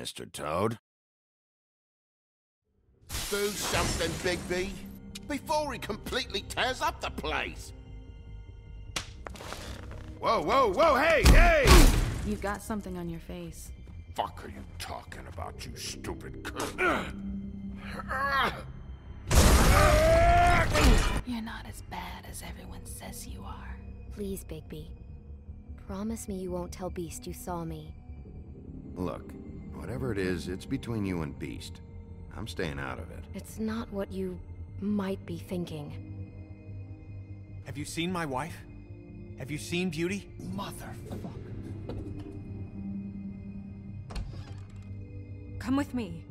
Mr. Toad. Do something, Bigby, before he completely tears up the place. Whoa, whoa, whoa, hey, hey! You've got something on your face. Fuck are you talking about, you stupid cunt? You're not as bad as everyone says you are. Please, Bigby. Promise me you won't tell Beast you saw me. Look, whatever it is, it's between you and Beast. I'm staying out of it. It's not what you might be thinking. Have you seen my wife? Have you seen Beauty? Motherfucker. Come with me.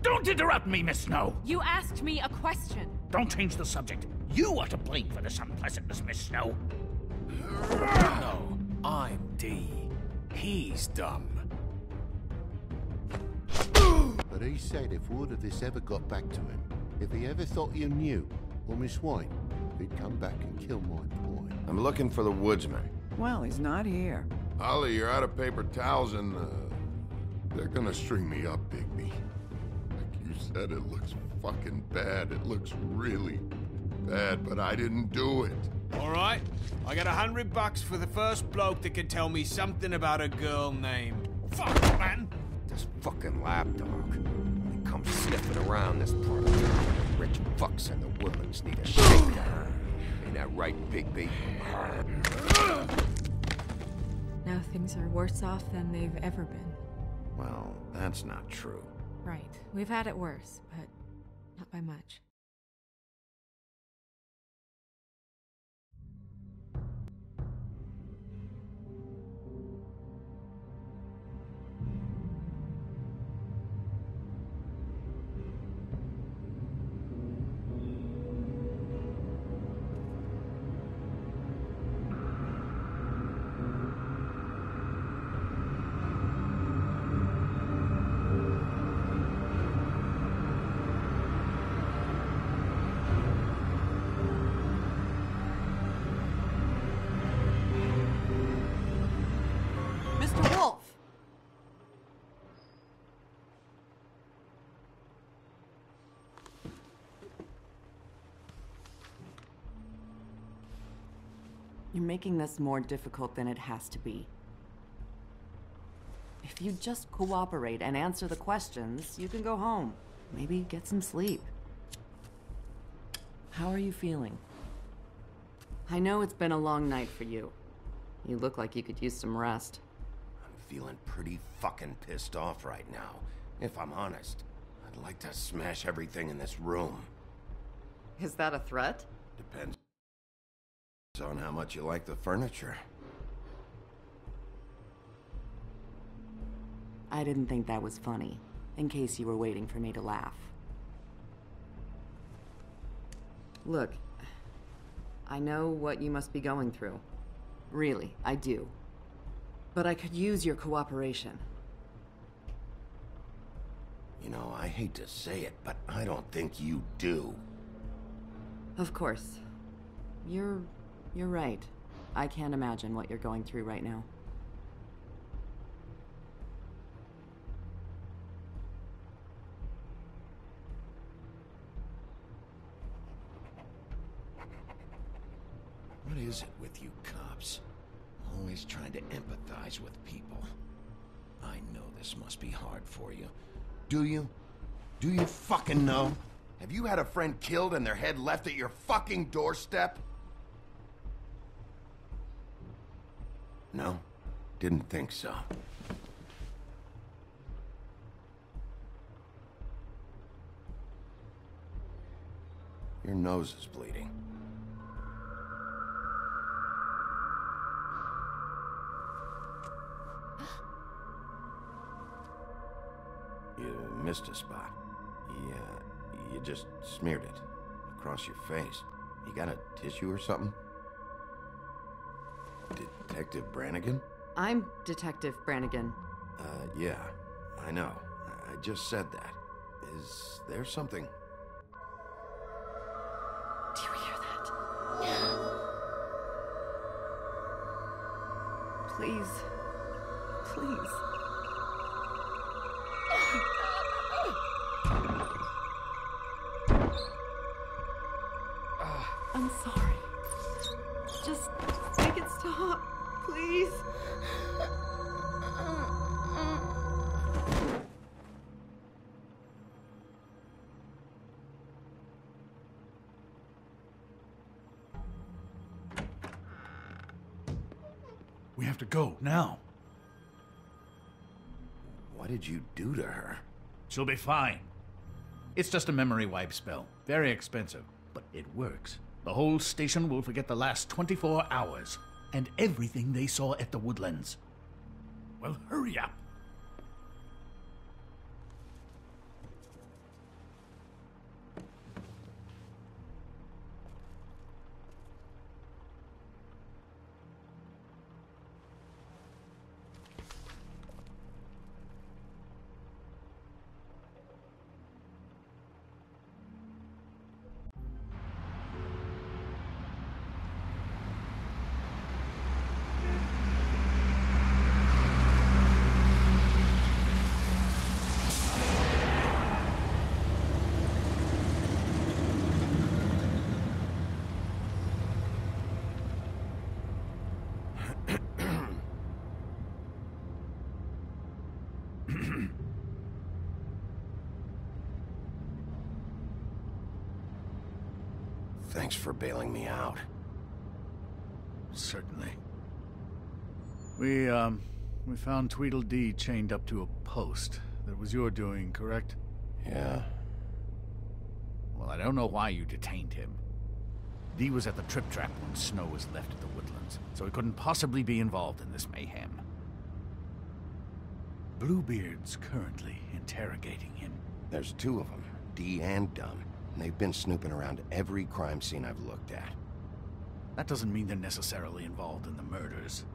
Don't interrupt me, Miss Snow! You asked me a question. Don't change the subject. You are to blame for this unpleasantness, Miss Snow. No, I'm D. He's dumb. But he said if word of this ever got back to him, if he ever thought you knew, or Miss White, he'd come back and kill my boy. I'm looking for the woodsman. Well, he's not here. Ollie, you're out of paper towels and, they're gonna string me up, Bigby. Like you said, it looks fucking bad. It looks really bad, but I didn't do it. All right, I got $100 for the first bloke that can tell me something about a girl named... Fuck, man! This fucking lapdog. He comes sniffing around this part of town. Rich fucks in the woodlands need a shakedown. Ain't that right, Bigby? Now things are worse off than they've ever been. Well, that's not true. Right. We've had it worse, but not by much. Mr. Wolf! You're making this more difficult than it has to be. If you just cooperate and answer the questions, you can go home. Maybe get some sleep. How are you feeling? I know it's been a long night for you. You look like you could use some rest. I'm feeling pretty fucking pissed off right now. If I'm honest, I'd like to smash everything in this room. Is that a threat? Depends on how much you like the furniture. I didn't think that was funny, in case you were waiting for me to laugh. Look, I know what you must be going through. Really, I do. But I could use your cooperation. You know, I hate to say it, but I don't think you do. Of course. You're right. I can't imagine what you're going through right now. What is it with you cops? Always trying to empathize with people. I know this must be hard for you. Do you? Do you fucking know? Have you had a friend killed and their head left at your fucking doorstep? No? Didn't think so. Your nose is bleeding. You missed a spot. You just smeared it across your face. You got a tissue or something? Detective Brannigan? I'm Detective Brannigan. Yeah, I know. I just said that. Is there something? Do you hear that? Please. Please. I'm sorry. Just make it stop, please. We have to go, now. What did you do to her? She'll be fine. It's just a memory wipe spell. Very expensive, but it works. The whole station will forget the last 24 hours, and everything they saw at the Woodlands. Well, hurry up. Thanks for bailing me out. Certainly. We found Tweedledee chained up to a post. That was your doing, correct? Yeah. Well, I don't know why you detained him. Dee was at the Trip Trap when Snow was left at the Woodlands, so he couldn't possibly be involved in this mayhem. Bluebeard's currently interrogating him. There's two of them, Dee and Dunn. And they've been snooping around every crime scene I've looked at. That doesn't mean they're necessarily involved in the murders.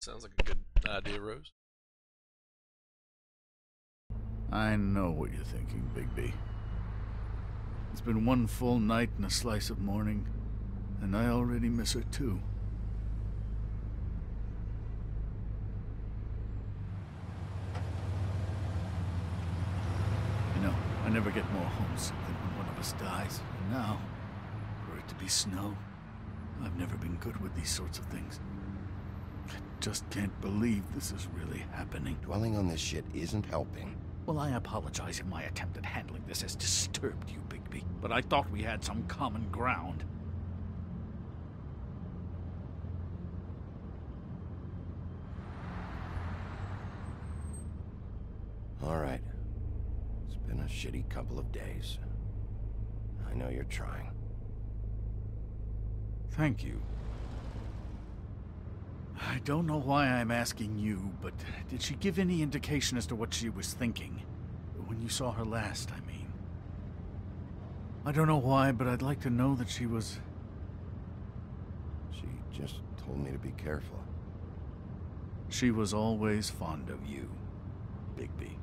Sounds like a good idea, Rose. I know what you're thinking, Bigby. It's been one full night and a slice of morning, and I already miss her too. You know, I never get more homesick than when one of us dies. And now, for it to be Snow, I've never been good with these sorts of things. I just can't believe this is really happening. Dwelling on this shit isn't helping. Well, I apologize if my attempt at handling this has disturbed you, Bigby, but I thought we had some common ground. All right. It's been a shitty couple of days. I know you're trying. Thank you. I don't know why I'm asking you, but did she give any indication as to what she was thinking? When you saw her last, I mean. I don't know why, but I'd like to know that she was... She just told me to be careful. She was always fond of you, Bigby.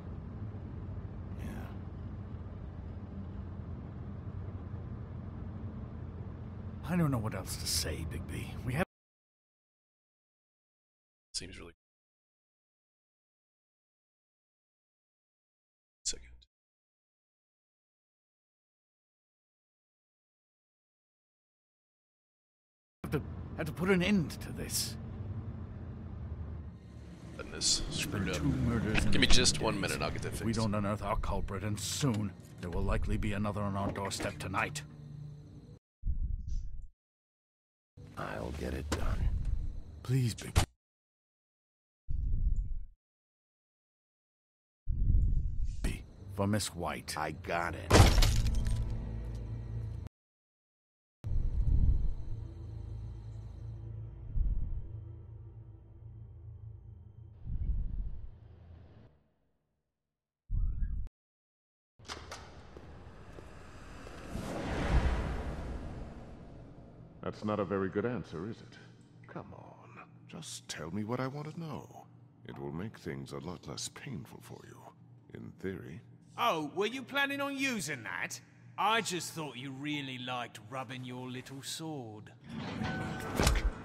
Yeah. I don't know what else to say, Bigby. We have... Seems really... Second. Have to put an end to this. And this There's screwed been up. 2 murders in Give me a few just 1 days. minute, I'll get that If fixed. we don't unearth our culprit, and soon, there will likely be another on our doorstep tonight. I'll get it done. Please, Bigby. For Miss White. I got it. That's not a very good answer, is it? Come on. Just tell me what I want to know. It will make things a lot less painful for you, in theory. Oh, were you planning on using that? I just thought you really liked rubbing your little sword.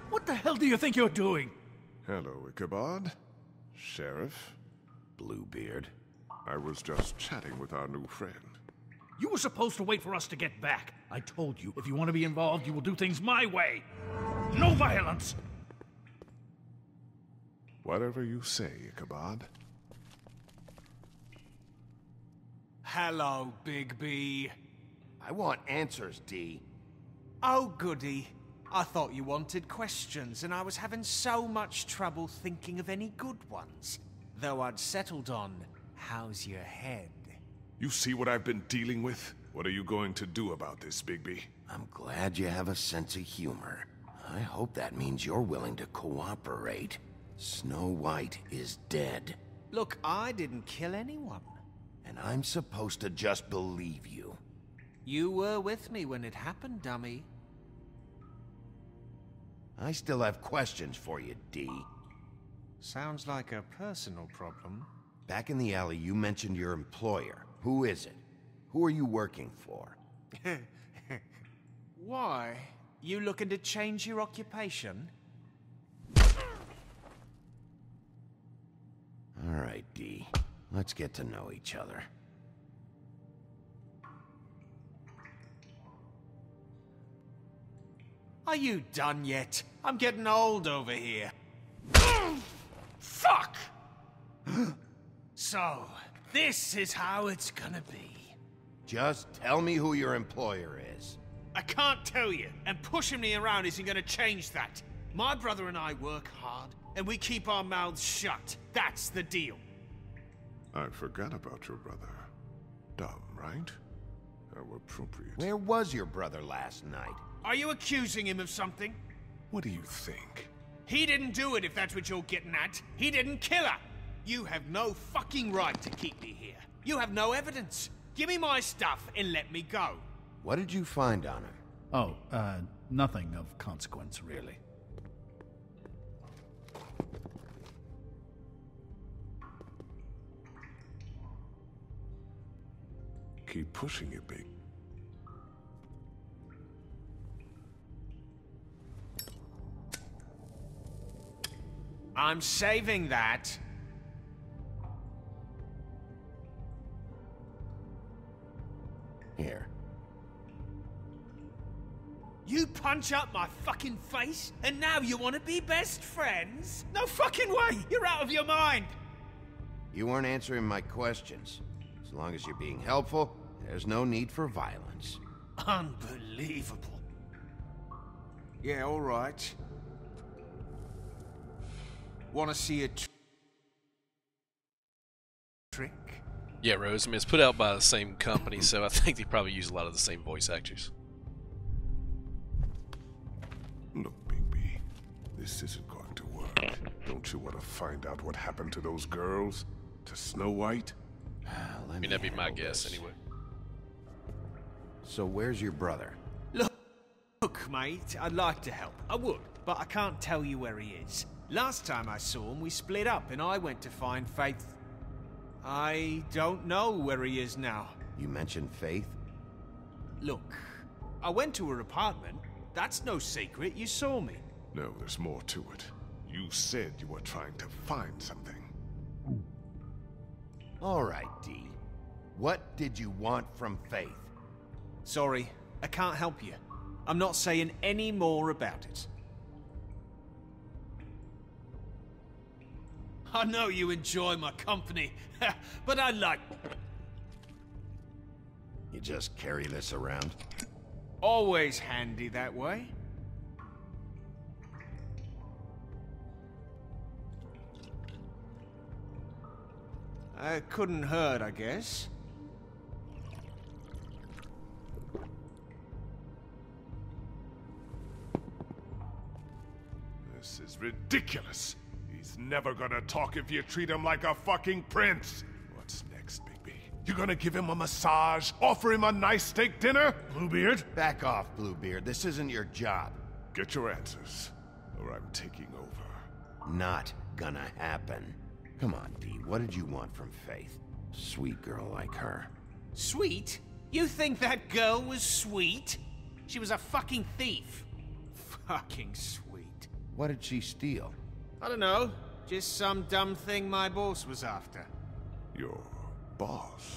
What the hell do you think you're doing? Hello, Ichabod. Sheriff. Bluebeard. I was just chatting with our new friend. You were supposed to wait for us to get back. I told you, if you want to be involved, you will do things my way. No violence! Whatever you say, Ichabod. Hello, Big B. I want answers, D. Oh, goody. I thought you wanted questions, and I was having so much trouble thinking of any good ones. Though I'd settled on, how's your head? You see what I've been dealing with? What are you going to do about this, Bigby? I'm glad you have a sense of humor. I hope that means you're willing to cooperate. Snow White is dead. Look, I didn't kill anyone. And I'm supposed to just believe you. You were with me when it happened, dummy. I still have questions for you, D. Sounds like a personal problem. Back in the alley, you mentioned your employer. Who is it? Who are you working for? Why? You looking to change your occupation? All right, D. Let's get to know each other. Are you done yet? I'm getting old over here. Fuck! So, this is how it's gonna be. Just tell me who your employer is. I can't tell you, and pushing me around isn't gonna change that. My brother and I work hard, and we keep our mouths shut. That's the deal. I forgot about your brother. Dumb, right? How appropriate. Where was your brother last night? Are you accusing him of something? What do you think? He didn't do it, if that's what you're getting at. He didn't kill her. You have no fucking right to keep me here. You have no evidence. Give me my stuff and let me go. What did you find on him? Oh, nothing of consequence, really. Keep pushing it, Big. I'm saving that. Here. You punch up my fucking face, and now you want to be best friends? No fucking way! You're out of your mind! You weren't answering my questions. As long as you're being helpful, there's no need for violence. Unbelievable. Yeah, all right. Want to see a trick? Yeah, Rose. I mean, it's put out by the same company, so I think they probably use a lot of the same voice actors. Look, Bigby, this isn't going to work. Don't you want to find out what happened to those girls? To Snow White? I mean, that'd be my guess, anyway. So where's your brother? Look, mate, I'd like to help. I would, but I can't tell you where he is. Last time I saw him, we split up, and I went to find Faith. I don't know where he is now. You mentioned Faith? Look, I went to her apartment. That's no secret. You saw me. No, there's more to it. You said you were trying to find something. All right, D. What did you want from Faith? Sorry, I can't help you. I'm not saying any more about it. I know you enjoy my company, but I like... You just carry this around? Always handy that way. It couldn't hurt, I guess. This is ridiculous. He's never gonna talk if you treat him like a fucking prince. What's next, Bigby? You gonna give him a massage? Offer him a nice steak dinner? Bluebeard? Back off, Bluebeard. This isn't your job. Get your answers, or I'm taking over. Not gonna happen. Come on, Dee, what did you want from Faith? Sweet girl like her. Sweet? You think that girl was sweet? She was a fucking thief. Fucking sweet. What did she steal? I don't know. Just some dumb thing my boss was after. Your boss?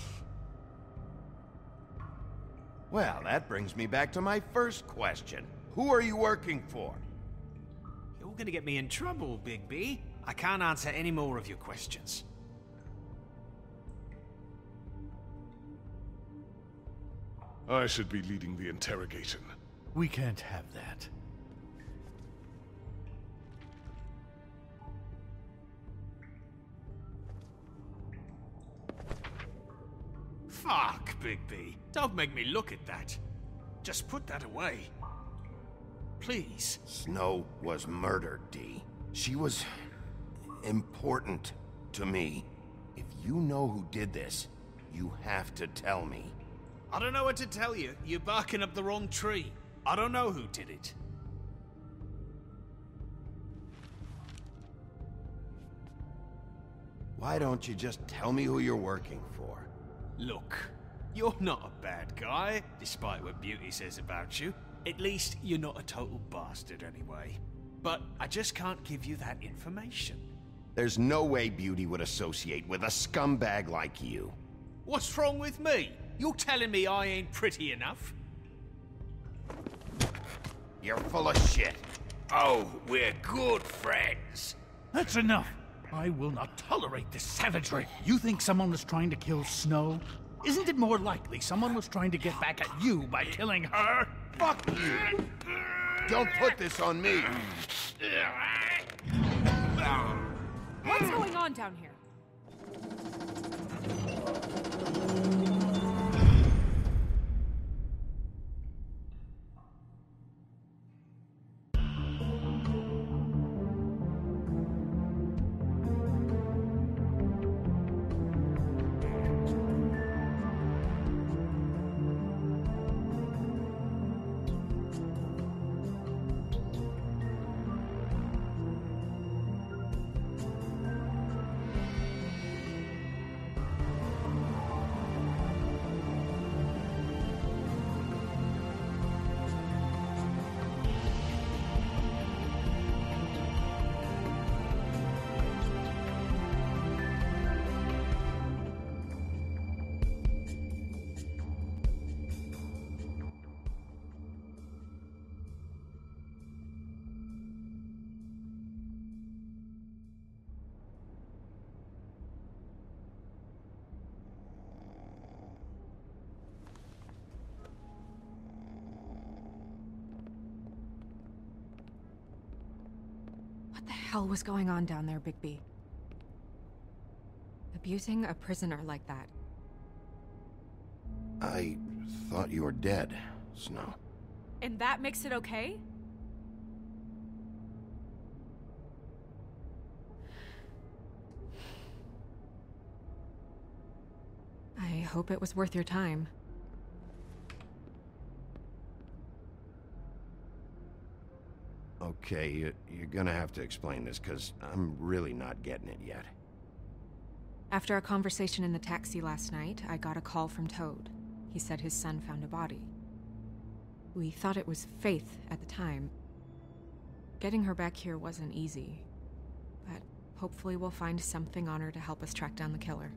Well, that brings me back to my first question. Who are you working for? You're gonna get me in trouble, Big B. I can't answer any more of your questions. I should be leading the interrogation. We can't have that. Fuck, Big B. Don't make me look at that. Just put that away. Please. Snow was murdered, Dee. She was important to me. If you know who did this, you have to tell me. I don't know what to tell you. You're barking up the wrong tree. I don't know who did it. Why don't you just tell me who you're working for? Look, you're not a bad guy, despite what Beauty says about you. At least you're not a total bastard anyway. But I just can't give you that information. There's no way Beauty would associate with a scumbag like you. What's wrong with me? You're telling me I ain't pretty enough? You're full of shit. Oh, we're good friends. That's enough. I will not tolerate this savagery. You think someone was trying to kill Snow? Isn't it more likely someone was trying to get back at you by killing her? Fuck you! Don't put this on me! What's going on down here? What the hell was going on down there, Bigby? Abusing a prisoner like that. I thought you were dead, Snow. And that makes it okay? I hope it was worth your time. Okay, you're gonna have to explain this, because I'm really not getting it yet. After our conversation in the taxi last night, I got a call from Toad. He said his son found a body. We thought it was Faith at the time. Getting her back here wasn't easy, but hopefully we'll find something on her to help us track down the killer.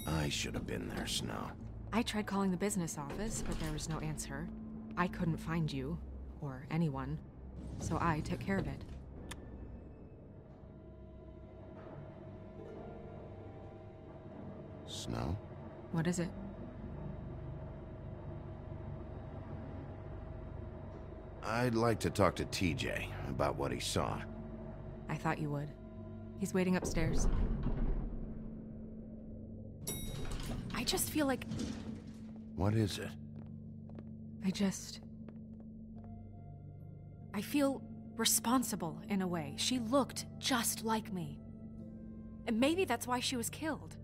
I should have been there, Snow. I tried calling the business office, but there was no answer. I couldn't find you, or anyone, so I took care of it. Snow? What is it? I'd like to talk to TJ about what he saw. I thought you would. He's waiting upstairs. I just feel like... What is it? I feel responsible in a way. She looked just like me. And maybe that's why she was killed.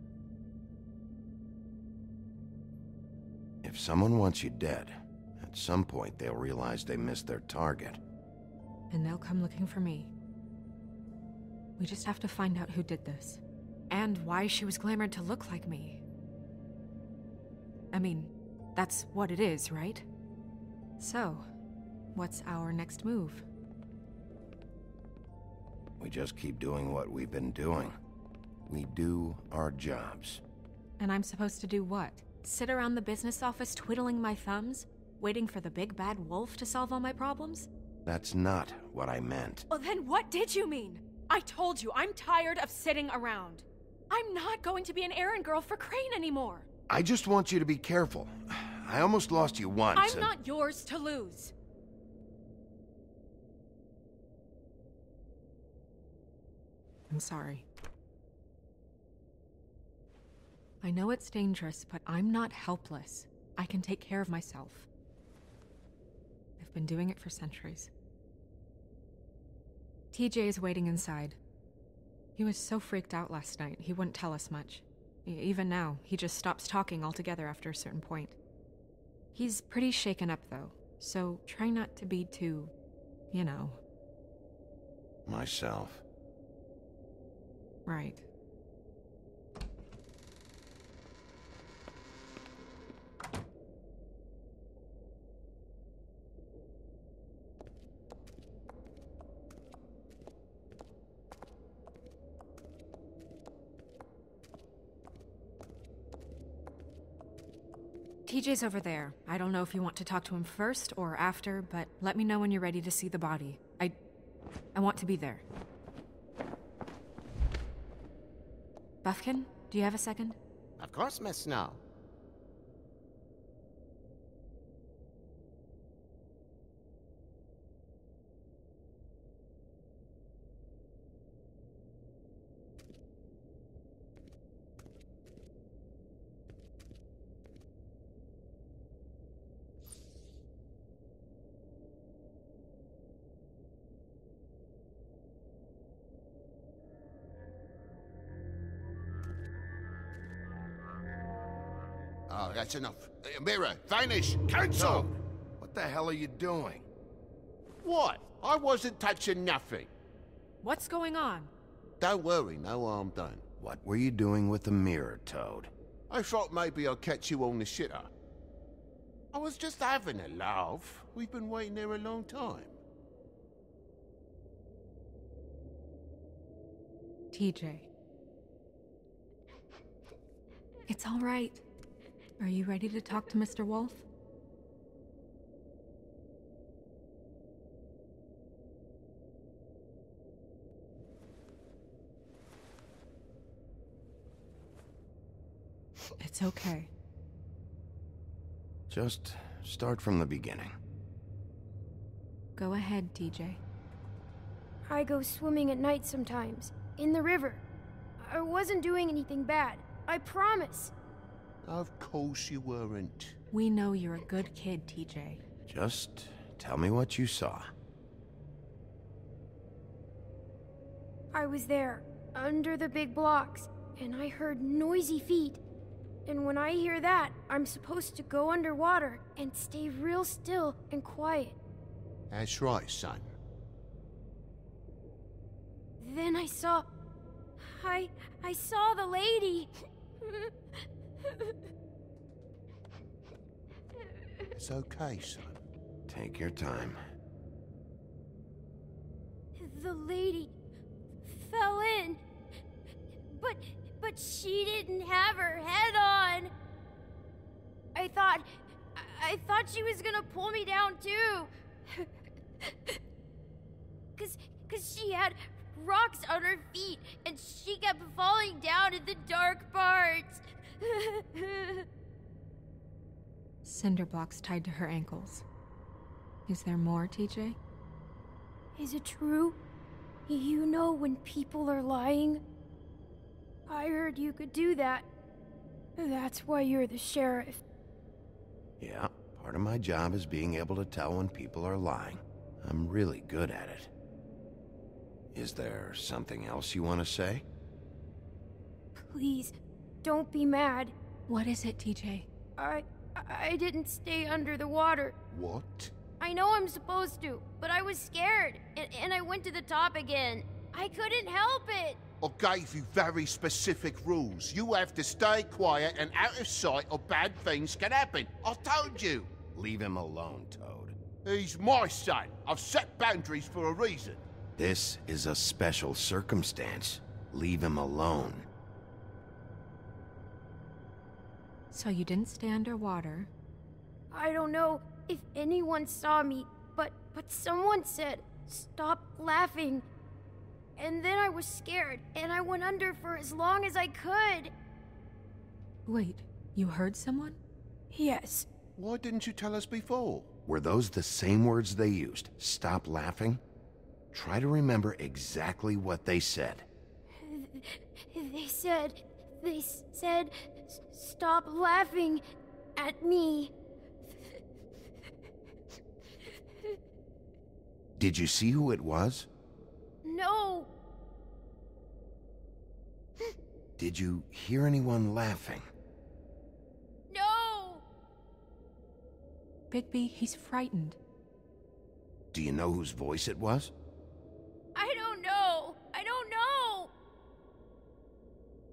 If someone wants you dead, at some point they'll realize they missed their target. And they'll come looking for me. We just have to find out who did this. And why she was glamored to look like me. I mean, that's what it is, right? So, what's our next move? We just keep doing what we've been doing. We do our jobs. And I'm supposed to do what? Sit around the business office twiddling my thumbs? Waiting for the big bad wolf to solve all my problems? That's not what I meant. Well, then what did you mean? I told you, I'm tired of sitting around. I'm not going to be an errand girl for Crane anymore. I just want you to be careful. I almost lost you once. I'm not yours to lose. I'm sorry. I know it's dangerous, but I'm not helpless. I can take care of myself. I've been doing it for centuries. TJ is waiting inside. He was so freaked out last night, he wouldn't tell us much. Even now, he just stops talking altogether after a certain point. He's pretty shaken up, though, so try not to be too, you know. Myself. Right. TJ's over there. I don't know if you want to talk to him first or after, but let me know when you're ready to see the body. I want to be there. Buffkin, do you have a second? Of course, Miss Snow. Oh, that's enough. Mirror, vanish, cancel! Toad, what the hell are you doing? What? I wasn't touching nothing. What's going on? Don't worry, no harm done. What were you doing with the mirror, Toad? I thought maybe I'd catch you on the shitter. I was just having a laugh. We've been waiting there a long time. TJ. It's all right. Are you ready to talk to Mr. Wolf? It's okay. Just start from the beginning. Go ahead, TJ. I go swimming at night sometimes, in the river. I wasn't doing anything bad, I promise. Of course you weren't. We know you're a good kid, TJ. Just tell me what you saw. I was there, under the big blocks, and I heard noisy feet. And when I hear that, I'm supposed to go underwater and stay real still and quiet. That's right, son. Then I saw the lady. It's okay, son. Take your time. The lady fell in. But she didn't have her head on. I thought she was gonna pull me down too. Cause she had rocks on her feet and she kept falling down in the dark parts. Cinder blocks tied to her ankles. Is there more, TJ? Is it true? You know when people are lying? I heard you could do that. That's why you're the sheriff. Yeah, part of my job is being able to tell when people are lying. I'm really good at it. Is there something else you want to say? Please, don't be mad. What is it, TJ? I didn't stay under the water. What? I know I'm supposed to, but I was scared, and I went to the top again. I couldn't help it. I gave you very specific rules. You have to stay quiet and out of sight or bad things can happen. I told you. Leave him alone, Toad. He's my son. I've set boundaries for a reason. This is a special circumstance. Leave him alone. So you didn't stay underwater? I don't know if anyone saw me, but someone said, "Stop laughing." And then I was scared, and I went under for as long as I could. Wait, you heard someone? Yes. Why didn't you tell us before? Were those the same words they used? Stop laughing? Try to remember exactly what they said. They said, "Stop laughing at me." Did you see who it was? No. Did you hear anyone laughing? No. Bigby, he's frightened. Do you know whose voice it was? I don't know. I don't know.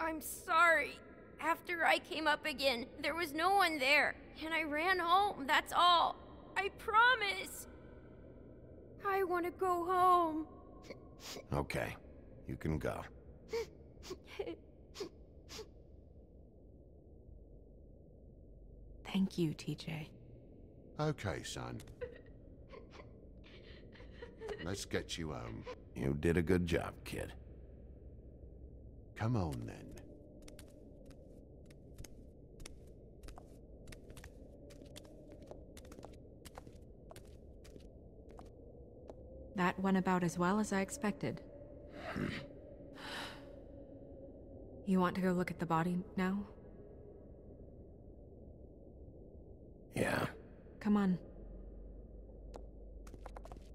I'm sorry. After I came up again, there was no one there, and I ran home, that's all. I promise. I want to go home. Okay, you can go. Thank you, TJ. Okay, son. Let's get you home. You did a good job, kid. Come on, then. That went about as well as I expected. You want to go look at the body now? Yeah. Come on.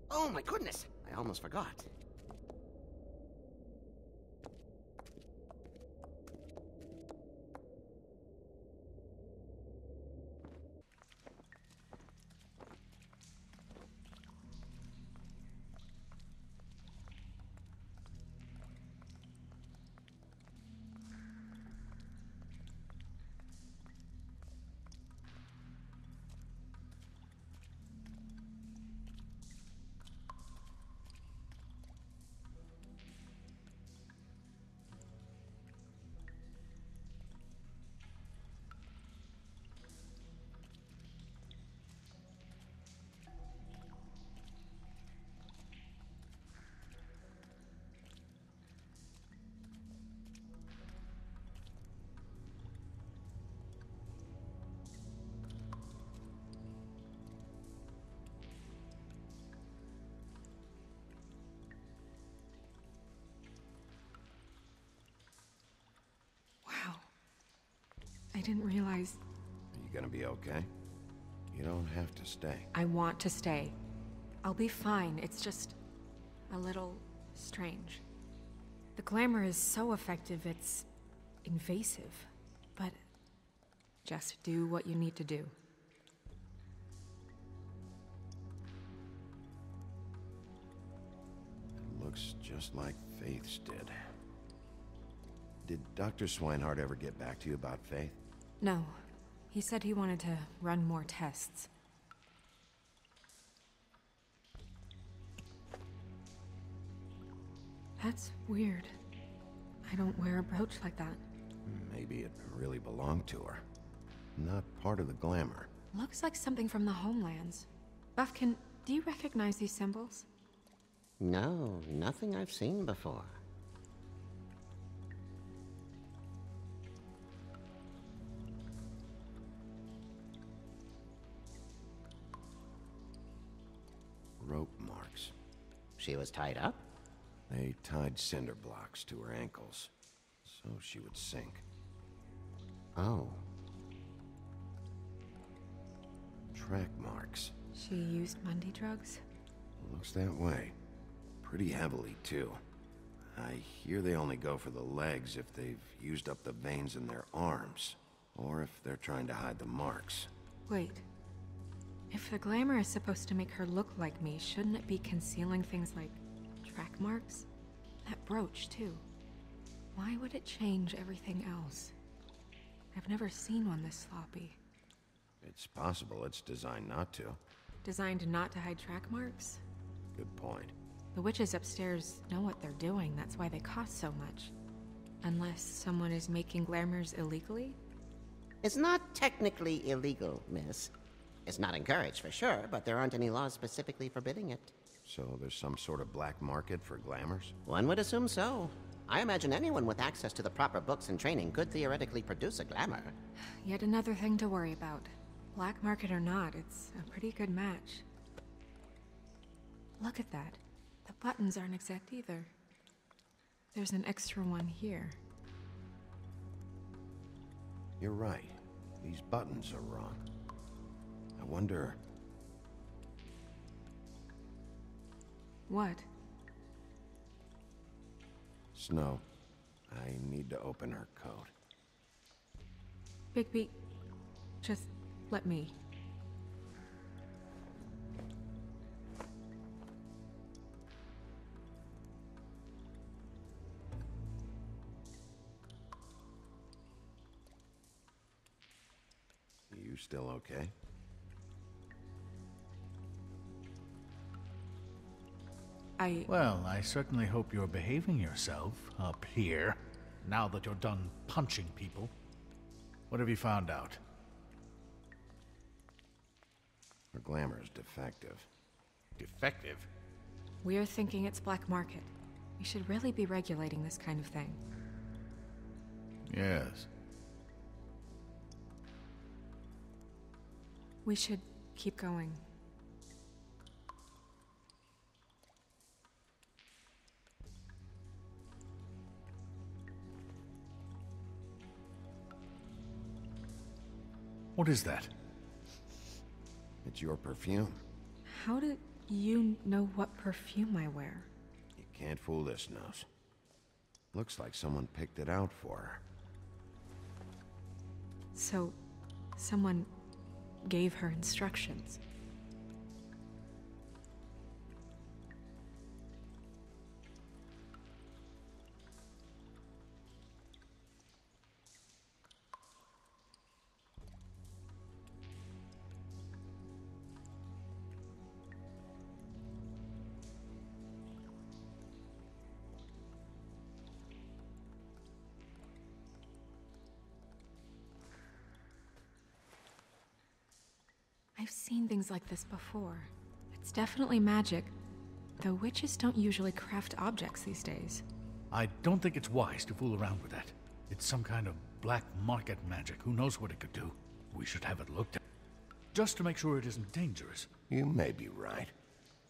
Oh my goodness, I almost forgot. I didn't realize... Are you gonna be okay? You don't have to stay. I want to stay. I'll be fine. It's just... a little... strange. The glamour is so effective, it's... invasive. But... just do what you need to do. It looks just like Faith's did. Did Dr. Swinehart ever get back to you about Faith? No. He said he wanted to run more tests. That's weird. I don't wear a brooch like that. Maybe it really belonged to her. Not part of the glamour. Looks like something from the homelands. Buffkin, do you recognize these symbols? No, nothing I've seen before. Rope marks. She was tied up? They tied cinder blocks to her ankles, so she would sink. Oh. Track marks. She used Mundy drugs? Looks that way. Pretty heavily, too. I hear they only go for the legs if they've used up the veins in their arms, or if they're trying to hide the marks. Wait. If the glamour is supposed to make her look like me, shouldn't it be concealing things like track marks? That brooch, too. Why would it change everything else? I've never seen one this sloppy. It's possible it's designed not to. Designed not to hide track marks? Good point. The witches upstairs know what they're doing, that's why they cost so much. Unless someone is making glamours illegally? It's not technically illegal, miss. It's not encouraged for sure, but there aren't any laws specifically forbidding it. So there's some sort of black market for glamours? One would assume so. I imagine anyone with access to the proper books and training could theoretically produce a glamour. Yet another thing to worry about. Black market or not, it's a pretty good match. Look at that. The buttons aren't exact either. There's an extra one here. You're right. These buttons are wrong. I wonder... What? Snow, I need to open her coat. Bigby, just let me. You still okay? Well, I certainly hope you're behaving yourself up here, now that you're done punching people. What have you found out? Her glamour's defective. Defective? We're thinking it's black market. We should really be regulating this kind of thing. Yes. We should keep going. What is that? It's your perfume. How do you know what perfume I wear? You can't fool this nose. Looks like someone picked it out for her. So, someone gave her instructions. I've seen things like this before. It's definitely magic, though witches don't usually craft objects these days. I don't think it's wise to fool around with that. It's some kind of black market magic. Who knows what it could do? We should have it looked at, just to make sure it isn't dangerous. You may be right.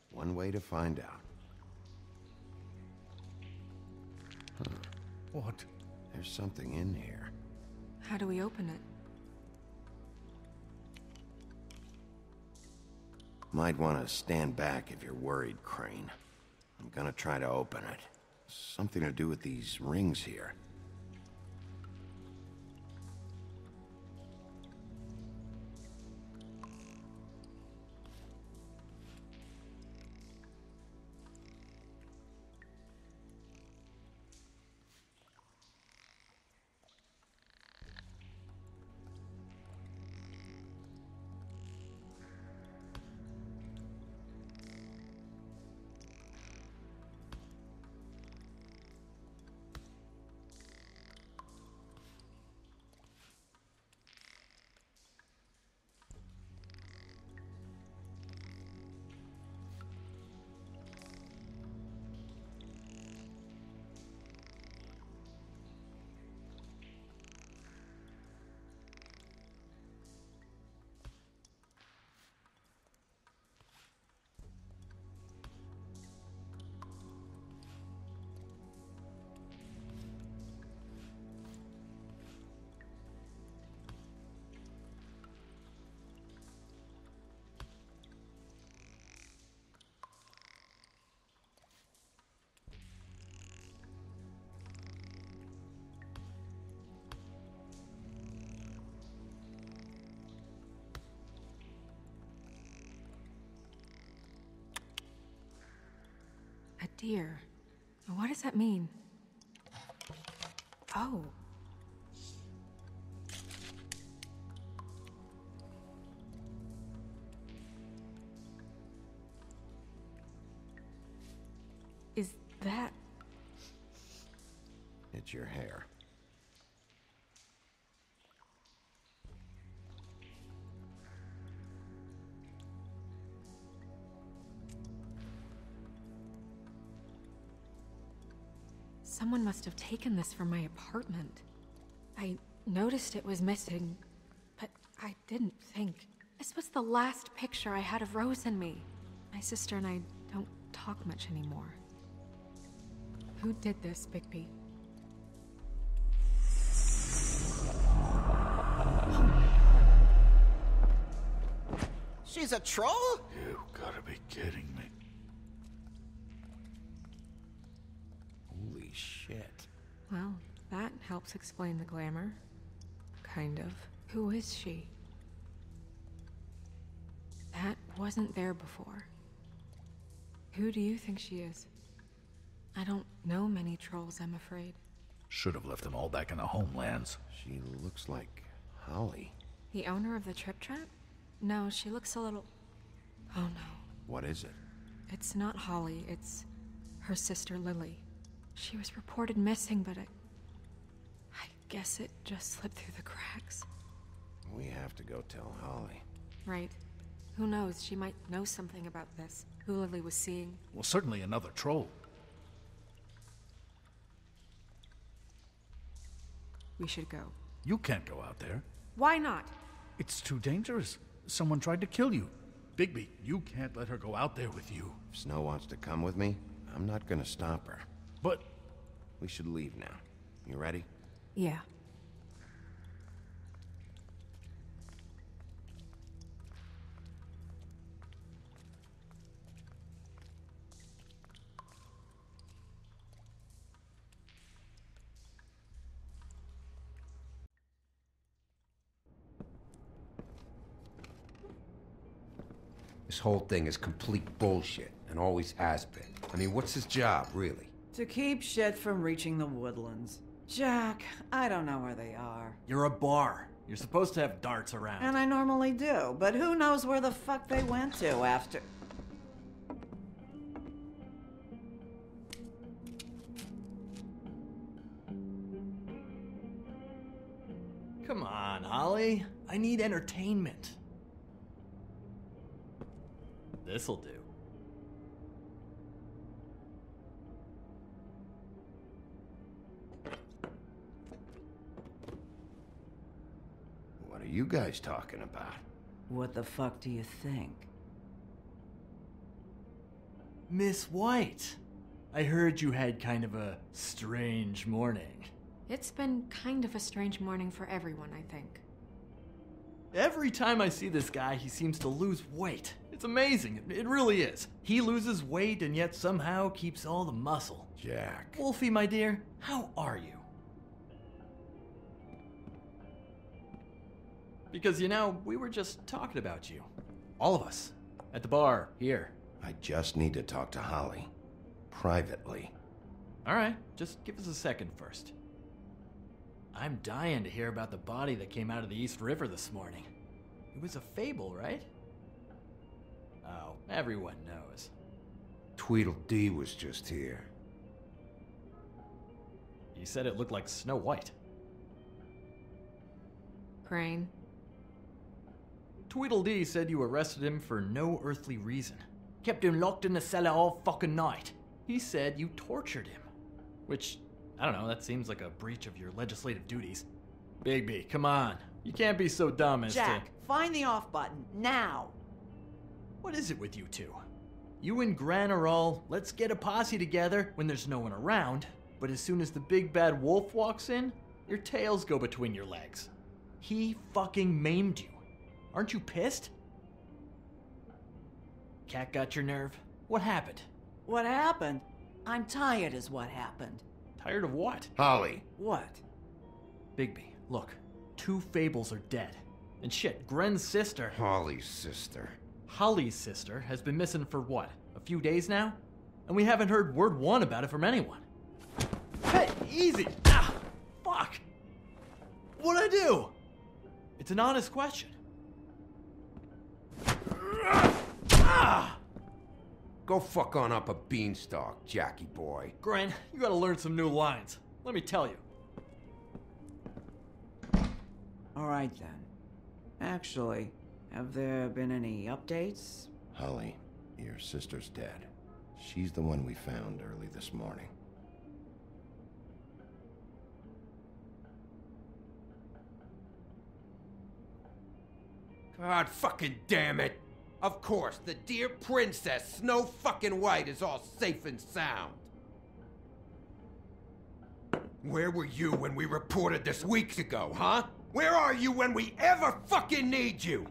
One way to find out. Huh. What? There's something in here. How do we open it? Might want to stand back if you're worried, Crane. I'm gonna try to open it. Something to do with these rings here. A deer. A What does that mean? Oh. Is that... It's your hair. Someone must have taken this from my apartment. I noticed it was missing, but I didn't think. This was the last picture I had of Rose and me. My sister and I don't talk much anymore. Who did this, Bigby? She's a troll? You gotta be kidding me. Holy shit. Well, that helps explain the glamour. Kind of. Who is she? That wasn't there before. Who do you think she is? I don't know many trolls, I'm afraid. Should have left them all back in the homelands. She looks like Holly. The owner of the Trip Trap? No, she looks a little... Oh no. What is it? It's not Holly, it's her sister Lily. She was reported missing, but I guess it just slipped through the cracks. We have to go tell Holly. Right. Who knows, she might know something about this. Who Lily was seeing. Well, certainly another troll. We should go. You can't go out there. Why not? It's too dangerous. Someone tried to kill you. Bigby, you can't let her go out there with you. If Snow wants to come with me, I'm not gonna stop her. But... We should leave now. You ready? Yeah. This whole thing is complete bullshit, and always has been. I mean, what's his job, really? To keep shit from reaching the woodlands. Jack, I don't know where they are. You're a bar. You're supposed to have darts around. And I normally do, but who knows where the fuck they went to after... Come on, Holly. I need entertainment. This'll do. What are you guys talking about? What the fuck do you think? Miss White, I heard you had kind of a strange morning. It's been kind of a strange morning for everyone, I think. Every time I see this guy, he seems to lose weight. It's amazing. It really is. He loses weight and yet somehow keeps all the muscle. Jack. Wolfie, my dear, how are you? Because, you know, we were just talking about you. All of us. At the bar, here. I just need to talk to Holly. Privately. Alright, just give us a second first. I'm dying to hear about the body that came out of the East River this morning. It was a fable, right? Oh, everyone knows. Tweedledee was just here. He said it looked like Snow White. Crane. Tweedledee said you arrested him for no earthly reason. Kept him locked in the cellar all fucking night. He said you tortured him. Which, I don't know, that seems like a breach of your legislative duties. Bigby, come on. You can't be so dumb as Jack, find the off button, now! What is it with you two? You and Gran are all, let's get a posse together when there's no one around, but as soon as the big bad wolf walks in, your tails go between your legs. He fucking maimed you. Aren't you pissed? Cat got your nerve? What happened? What happened? I'm tired is what happened. Tired of what? Holly. What? Bigby, look. 2 fables are dead. And shit, Gren's sister... Holly's sister. Holly's sister has been missing for what? A few days now? And we haven't heard word one about it from anyone. easy. Ah, fuck. What'd I do? It's an honest question. Ah! Go fuck on up a beanstalk, Jackie boy. Gran, you gotta learn some new lines. Let me tell you. All right then. Actually, have there been any updates? Holly, your sister's dead. She's the one we found early this morning. God fucking damn it! Of course, the dear princess, Snow fucking White, is all safe and sound. Where were you when we reported this weeks ago, huh? Where are you when we ever fucking need you?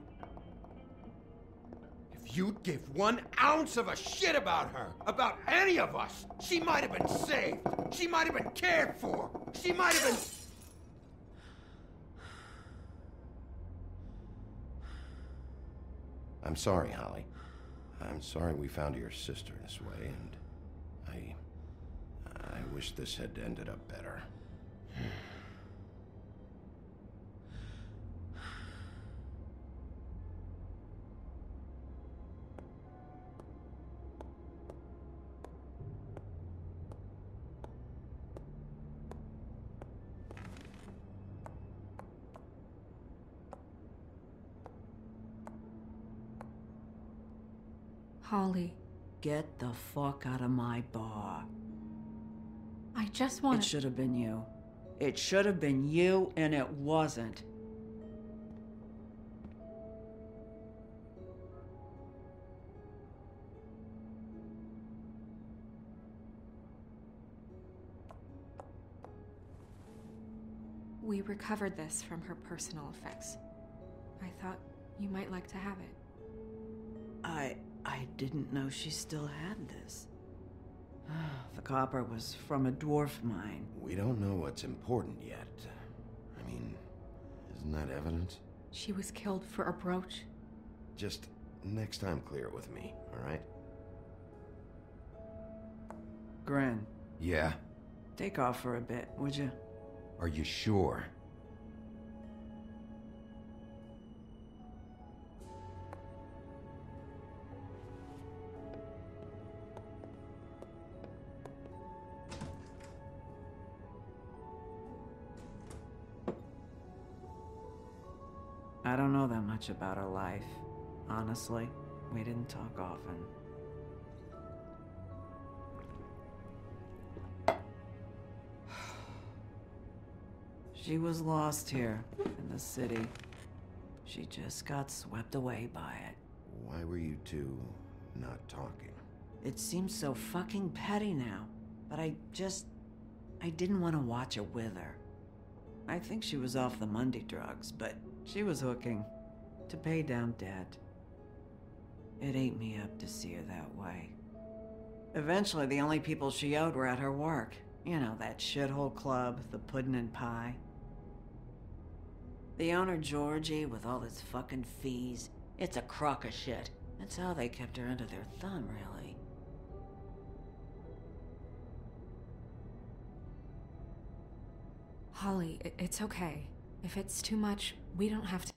If you'd give 1 ounce of a shit about her, about any of us, she might have been saved. She might have been cared for. She might have been... I'm sorry, Holly. I'm sorry we found your sister this way, and I wish this had ended up better. Holly, Get the fuck out of my bar. I just want It should have been you. It should have been you, and it wasn't. We recovered this from her personal effects. I thought you might like to have it. I didn't know she still had this. The copper was from a dwarf mine. We don't know what's important yet. I mean, isn't that evidence? She was killed for a brooch. Just next time clear it with me, all right? Gren, Yeah? take off for a bit, would you? Are you sure? I don't know that much about her life. Honestly, we didn't talk often. She was lost here, in the city. She just got swept away by it. Why were you two not talking? It seems so fucking petty now, but I didn't want to watch it with her. I think she was off the Monday drugs, but she was hooking to pay down debt. It ate me up to see her that way. Eventually, the only people she owed were at her work. You know, that shithole club, the Puddin' and Pie. The owner, Georgie, with all his fucking fees, it's a crock of shit. That's how they kept her under their thumb, really. Holly, it's okay. If it's too much, we don't have to.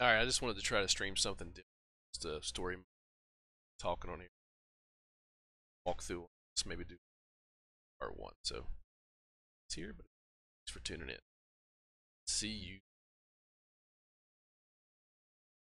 Alright, I just wanted to try to stream something different. Just a story talking on here. Walk through. Let's maybe do part 1. So it's here, but thanks for tuning in. See you.